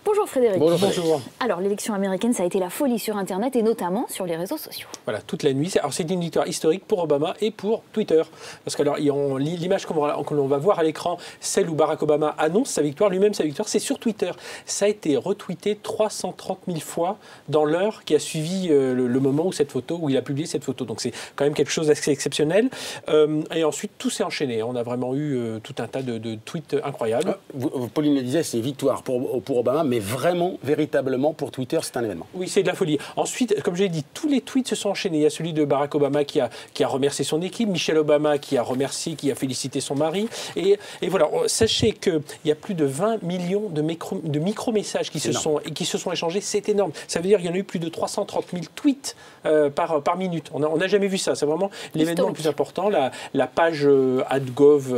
Bonjour Frédéric. Bonjour. Alors l'élection américaine, ça a été la folie sur Internet et notamment sur les réseaux sociaux. Voilà, toute la nuit. Alors c'est une victoire historique pour Obama et pour Twitter. Parce que alors, l'image que l'on va voir à l'écran, celle où Barack Obama annonce sa victoire, lui-même sa victoire, c'est sur Twitter. Ça a été retweeté 330 000 fois dans l'heure qui a suivi le moment où il a publié cette photo. Donc c'est quand même quelque chose d'assez exceptionnel. Et ensuite, tout s'est enchaîné. On a vraiment eu tout un tas de tweets incroyables. Pauline le disait, c'est une victoire pour Obama, mais vraiment, véritablement, pour Twitter, c'est un événement. Oui, c'est de la folie. Ensuite, comme je l'ai dit, tous les tweets se sont enchaînés. Il y a celui de Barack Obama qui a remercié son équipe, Michelle Obama qui a félicité son mari. Et voilà, sachez qu'il y a plus de 20 millions de micro-messages qui se sont échangés. C'est énorme. Ça veut dire qu'il y en a eu plus de 330 000 tweets par minute. On n'a jamais vu ça. C'est vraiment l'événement le plus important. La page @gov,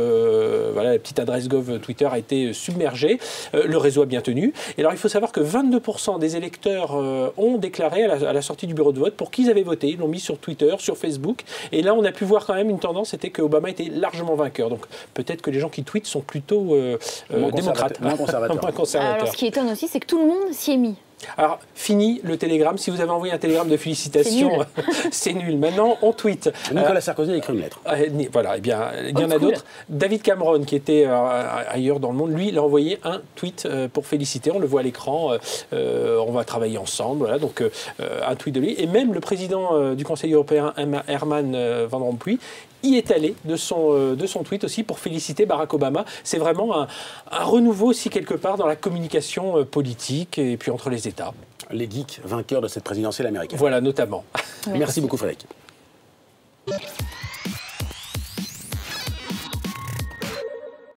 voilà, la petite adresse gov Twitter a été submergée. Le réseau a bien tenu. Et alors, il faut savoir que 22% des électeurs ont déclaré à la sortie du bureau de vote pour qui ils avaient voté. Ils l'ont mis sur Twitter, sur Facebook. Et là, on a pu voir quand même une tendance, c'était que Obama était largement vainqueur. Donc, peut-être que les gens qui tweetent sont plutôt démocrates. Moins conservateurs. Alors, ce qui étonne aussi, c'est que tout le monde s'y est mis. Alors, fini le télégramme. Si vous avez envoyé un télégramme de félicitations, c'est nul. Maintenant, on tweet. Nicolas Sarkozy a écrit une lettre. Voilà, eh bien, il y en a d'autres. David Cameron, qui était ailleurs dans le monde, lui, il a envoyé un tweet pour féliciter. On le voit à l'écran. On va travailler ensemble. Voilà, donc, un tweet de lui. Et même le président du Conseil européen, Herman Van Rompuy, y est allé de son tweet aussi pour féliciter Barack Obama. C'est vraiment un renouveau aussi quelque part dans la communication politique et puis entre les États. Les geeks vainqueurs de cette présidentielle américaine. Voilà, notamment. Merci beaucoup Frédéric.